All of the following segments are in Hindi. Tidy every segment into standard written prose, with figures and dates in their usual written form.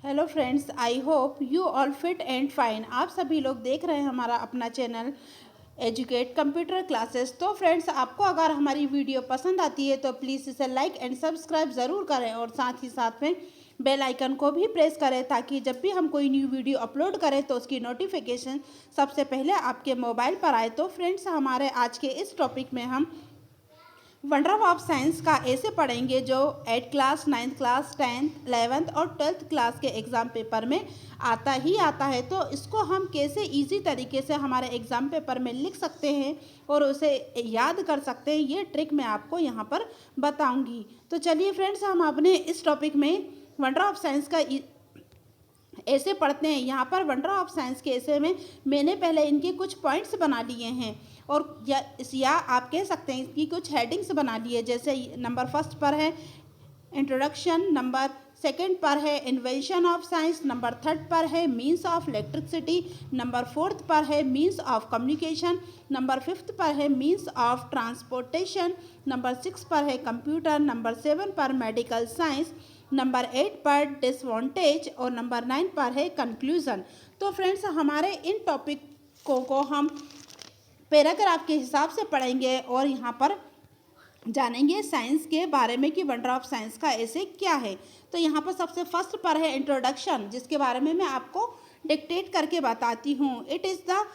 Hello friends, I hope you all fit and fine. आप सभी लोग देख रहे हैं हमारा अपना चैनल एजुकेट कंप्यूटर क्लासेस। तो फ्रेंड्स, आपको अगर हमारी वीडियो पसंद आती है तो प्लीज़ इसे लाइक एंड सब्सक्राइब ज़रूर करें और साथ ही साथ में बेल आइकन को भी प्रेस करें ताकि जब भी हम कोई न्यू वीडियो अपलोड करें तो उसकी नोटिफिकेशन सबसे पहले आपके मोबाइल पर आए। तो फ्रेंड्स, हमारे आज के इस टॉपिक में हम वंडर ऑफ साइंस का ऐसे पढ़ेंगे जो 8th class, 9th class, 10th, 11th और 12th क्लास के एग्ज़ाम पेपर में आता ही आता है। तो इसको हम कैसे इजी तरीके से हमारे एग्ज़ाम पेपर में लिख सकते हैं और उसे याद कर सकते हैं, ये ट्रिक मैं आपको यहाँ पर बताऊँगी। तो चलिए फ्रेंड्स, हम अपने इस टॉपिक में वंडर ऑफ साइंस का ऐसे पढ़ते हैं। यहाँ पर वंडर ऑफ साइंस के ऐसे में मैंने पहले इनके कुछ पॉइंट्स बना लिए हैं और या आप कह सकते हैं इसकी कुछ हेडिंग्स बना लिए। जैसे नंबर फर्स्ट पर है इंट्रोडक्शन, नंबर सेकंड पर है invention of science, number third पर है means of electricity, number fourth पर है means of communication, number fifth पर है means of transportation, number six पर है कंप्यूटर, नंबर सेवन पर मेडिकल साइंस, नंबर 8 पर डिसवांटेज और नंबर 9 पर है कंक्लूज़न। तो फ्रेंड्स, हमारे इन टॉपिकों को हम पैराग्राफ के हिसाब से पढ़ेंगे और यहाँ पर जानेंगे साइंस के बारे में कि वंडर ऑफ साइंस का ऐसे क्या है। तो यहाँ पर सबसे फर्स्ट पर है इंट्रोडक्शन, जिसके बारे में मैं आपको डिक्टेट करके बताती हूँ। It is the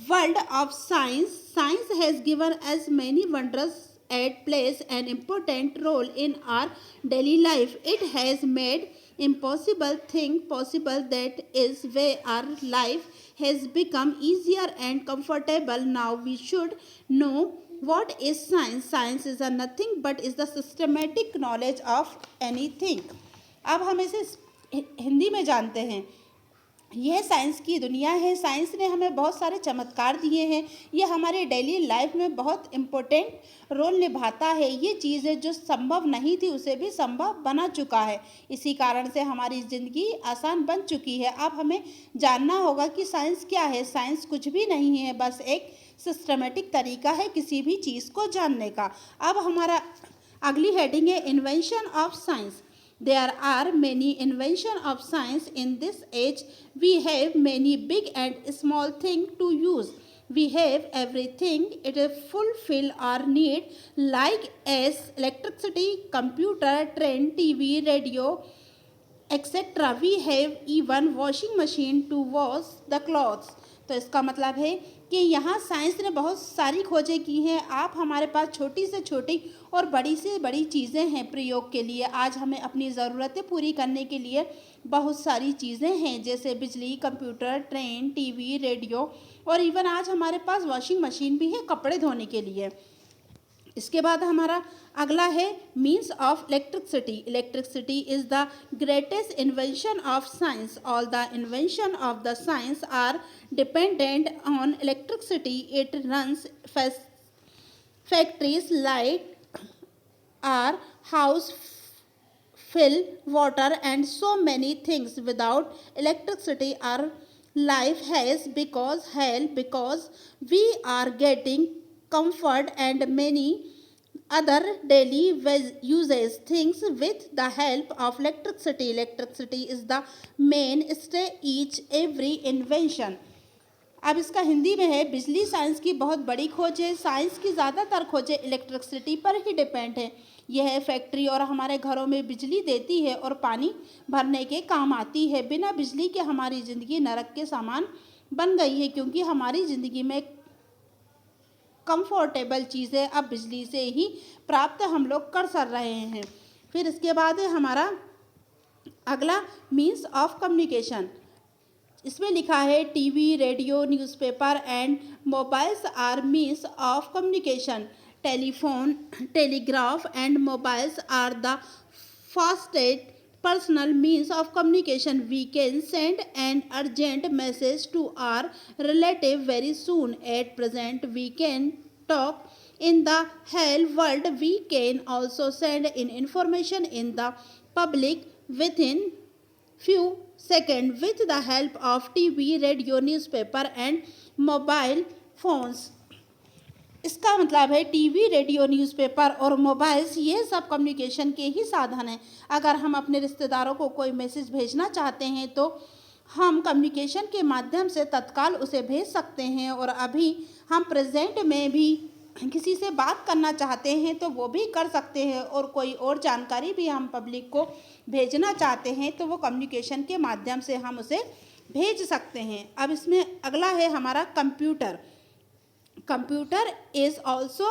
world of science. Science has given as many wonders it plays an important role in our daily life. It has made impossible thing possible. That is why our life has become easier and comfortable. Now we should know what is science. Science is a nothing but is the systematic knowledge of anything. अब हम इसे हिंदी में जानते हैं। यह साइंस की दुनिया है। साइंस ने हमें बहुत सारे चमत्कार दिए हैं। यह हमारे डेली लाइफ में बहुत इम्पोर्टेंट रोल निभाता है। ये चीज़ें जो संभव नहीं थी उसे भी संभव बना चुका है। इसी कारण से हमारी ज़िंदगी आसान बन चुकी है। अब हमें जानना होगा कि साइंस क्या है। साइंस कुछ भी नहीं है, बस एक सिस्टमेटिक तरीका है किसी भी चीज़ को जानने का। अब हमारा अगली हेडिंग है invention of science. There are many inventions of science in this age. We have many big and small things to use. We have everything it fulfill our need, like as electricity, computer, train, TV, radio, etc. We have even washing machine to wash the clothes. तो इसका मतलब है कि यहाँ साइंस ने बहुत सारी खोजें की हैं। आप हमारे पास छोटी से छोटी और बड़ी से बड़ी चीज़ें हैं प्रयोग के लिए। आज हमें अपनी ज़रूरतें पूरी करने के लिए बहुत सारी चीज़ें हैं, जैसे बिजली, कंप्यूटर, ट्रेन, टीवी, रेडियो और इवन आज हमारे पास वॉशिंग मशीन भी है कपड़े धोने के लिए। इसके बाद हमारा अगला है means of electricity. Electricity is the greatest invention of science. All the invention of the science are dependent on electricity. It runs factories, light our house, fill, water and so many things. Without electricity our life has because hell, because we are getting comfort and many other daily uses things with the help of electricity. Electricity is the mainstay each every invention. अब इसका हिंदी में है बिजली साइंस की बहुत बड़ी खोज है। साइंस की ज़्यादातर खोजें इलेक्ट्रिसिटी पर ही डिपेंड है। यह फैक्ट्री और हमारे घरों में बिजली देती है और पानी भरने के काम आती है। बिना बिजली के हमारी ज़िंदगी नरक के समान बन गई है, क्योंकि हमारी ज़िंदगी में कंफर्टेबल चीज़ें अब बिजली से ही प्राप्त हम लोग कर सक रहे हैं। फिर इसके बाद है हमारा अगला मीन्स ऑफ कम्युनिकेशन। इसमें लिखा है TV, radio, newspaper and mobiles are means of communication. Telephone, telegraph and mobiles are the fastest personal means of communication. We can send an urgent message to our relative very soon. At present we can talk in the whole world. We can also send in information in the public within few seconds with the help of TV, radio, newspaper and mobile phones. इसका मतलब है टीवी, रेडियो, न्यूज़पेपर और मोबाइल्स, ये सब कम्युनिकेशन के ही साधन हैं। अगर हम अपने रिश्तेदारों को कोई मैसेज भेजना चाहते हैं तो हम कम्युनिकेशन के माध्यम से तत्काल उसे भेज सकते हैं। और अभी हम प्रेजेंट में भी किसी से बात करना चाहते हैं तो वो भी कर सकते हैं। और कोई और जानकारी भी हम पब्लिक को भेजना चाहते हैं तो वो कम्युनिकेशन के माध्यम से हम उसे भेज सकते हैं। अब इसमें अगला है हमारा computer. Computer is also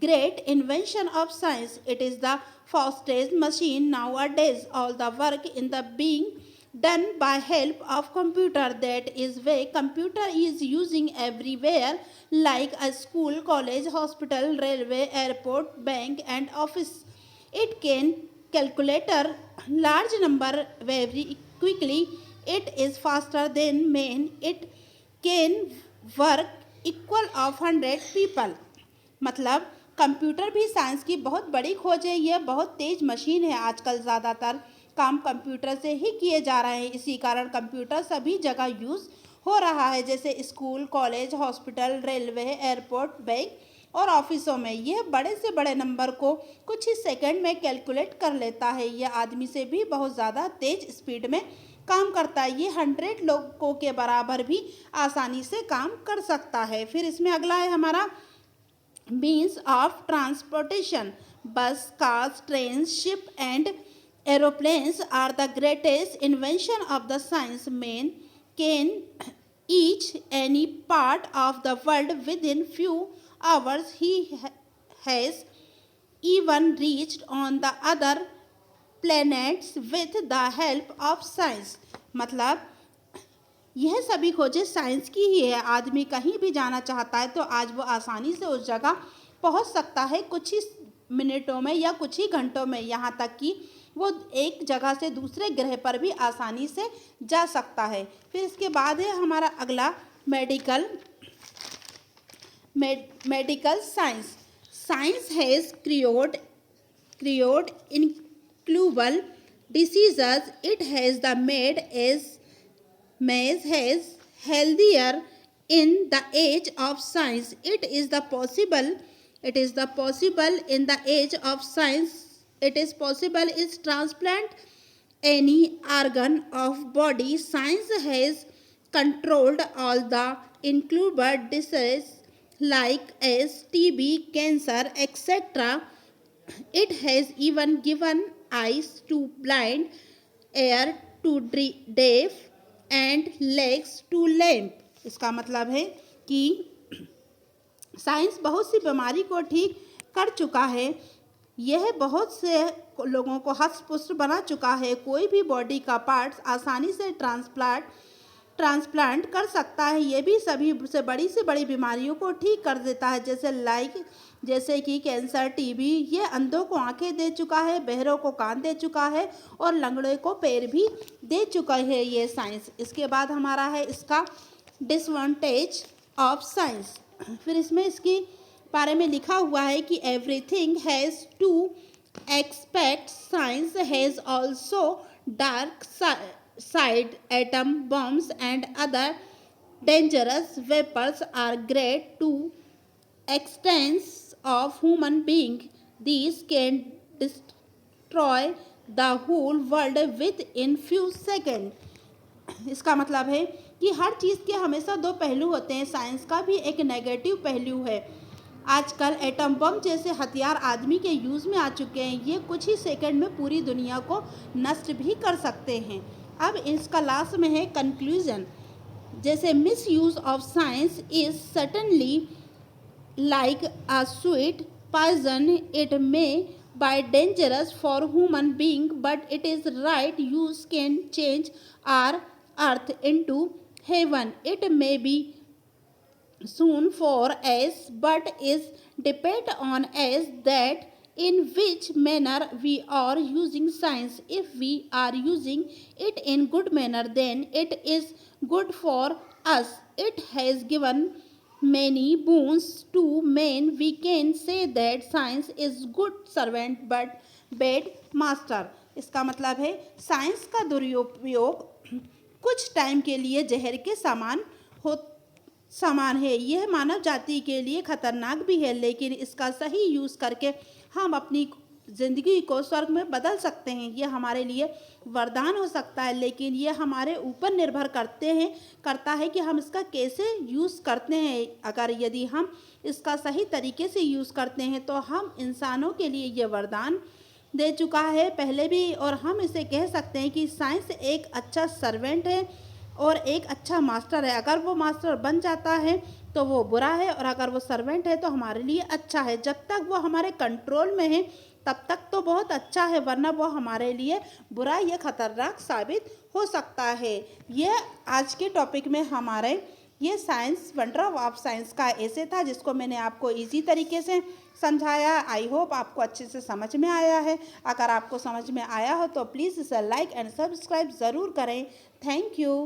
great invention of science. It is the fastest machine nowadays. All the work in the being done by help of computer. That is why computer is using everywhere, like a school, college, hospital, railway, airport, bank, and office. It can calculator large number very quickly. It is faster than man. It can work equal of 100 people. मतलब कंप्यूटर भी साइंस की बहुत बड़ी खोज है। यह बहुत तेज मशीन है। आजकल ज़्यादातर काम कंप्यूटर से ही किए जा रहे हैं। इसी कारण कंप्यूटर सभी जगह यूज़ हो रहा है, जैसे school, college, hospital, railway, airport, bank और ऑफिसों में। यह बड़े से बड़े नंबर को कुछ ही सेकंड में कैलकुलेट कर लेता है। यह आदमी से भी बहुत ज़्यादा तेज स्पीड में काम करता है। ये 100 लोगों के बराबर भी आसानी से काम कर सकता है। फिर इसमें अगला है हमारा means of transportation. Bus, cars, train, ship and aeroplanes are the greatest invention of the science. Man can each any part of the world within few hours. He has even reached on the other planets with the help of science। मतलब यह सभी खोजें साइंस की ही है। आदमी कहीं भी जाना चाहता है तो आज वो आसानी से उस जगह पहुंच सकता है, कुछ ही मिनटों में या कुछ ही घंटों में। यहाँ तक कि वो एक जगह से दूसरे ग्रह पर भी आसानी से जा सकता है। फिर इसके बाद है हमारा अगला medical science. Science has create incurable diseases. It has the made as has healthier in the age of science. It is the possible in the age of science. It is possible is transplant any organ of body. Science has controlled all the incurable diseases like as TB, cancer, etc. It has even given eyes to blind, ear to deaf and legs to lame। इसका मतलब है कि साइंस बहुत सी बीमारी को ठीक कर चुका है। यह बहुत से लोगों को हष्ट-पुष्ट बना चुका है। कोई भी बॉडी का पार्ट्स आसानी से ट्रांसप्लांट कर सकता है। ये भी सभी से बड़ी बीमारियों को ठीक कर देता है, जैसे कि कैंसर, टीबी। ये अंधों को आंखें दे चुका है, बहरों को कान दे चुका है और लंगड़े को पैर भी दे चुका है ये साइंस। इसके बाद हमारा है इसका डिसएडवांटेज ऑफ साइंस। फिर इसमें इसके बारे में लिखा हुआ है कि everything has to expect. Science has also dark side. Atom bombs and other dangerous weapons are great to extents of human being. These can destroy the whole world within few seconds। इसका मतलब है कि हर चीज़ के हमेशा दो पहलू होते हैं। साइंस का भी एक नेगेटिव पहलू है। आजकल एटम बम जैसे हथियार आदमी के यूज़ में आ चुके हैं। ये कुछ ही सेकंड में पूरी दुनिया को नष्ट भी कर सकते हैं। अब इसका लास्ट में है कंक्लूजन। जैसे misuse of science is certainly like a sweet poison. It may be dangerous for human being but it is right use can change our earth into heaven. It may be soon for us, but is depend on us that in which manner we are using science. If we are using it in good manner, then it is good for us. It has given many boons to men. We can say that science is good servant but bad master। इसका मतलब है साइंस का दुरुपयोग कुछ टाइम के लिए जहर के समान हो समान है। यह मानव जाति के लिए खतरनाक भी है, लेकिन इसका सही यूज़ करके हम अपनी ज़िंदगी को स्वर्ग में बदल सकते हैं। यह हमारे लिए वरदान हो सकता है, लेकिन यह हमारे ऊपर निर्भर करता है कि हम इसका कैसे यूज़ करते हैं। अगर यदि हम इसका सही तरीके से यूज़ करते हैं तो हम इंसानों के लिए यह वरदान दे चुका है पहले भी, और हम इसे कह सकते हैं कि साइंस एक अच्छा सर्वेंट है और एक अच्छा मास्टर है। अगर वो मास्टर बन जाता है तो वो बुरा है, और अगर वो सर्वेंट है तो हमारे लिए अच्छा है। जब तक वो हमारे कंट्रोल में है तब तक तो बहुत अच्छा है, वरना वो हमारे लिए बुरा या खतरनाक साबित हो सकता है। यह आज के टॉपिक में हमारे ये साइंस वंडर ऑफ साइंस का ऐसे था, जिसको मैंने आपको इजी तरीके से समझाया। आई होप आपको अच्छे से समझ में आया है। अगर आपको समझ में आया हो तो प्लीज़ इसे लाइक एंड सब्सक्राइब ज़रूर करें। Thank you.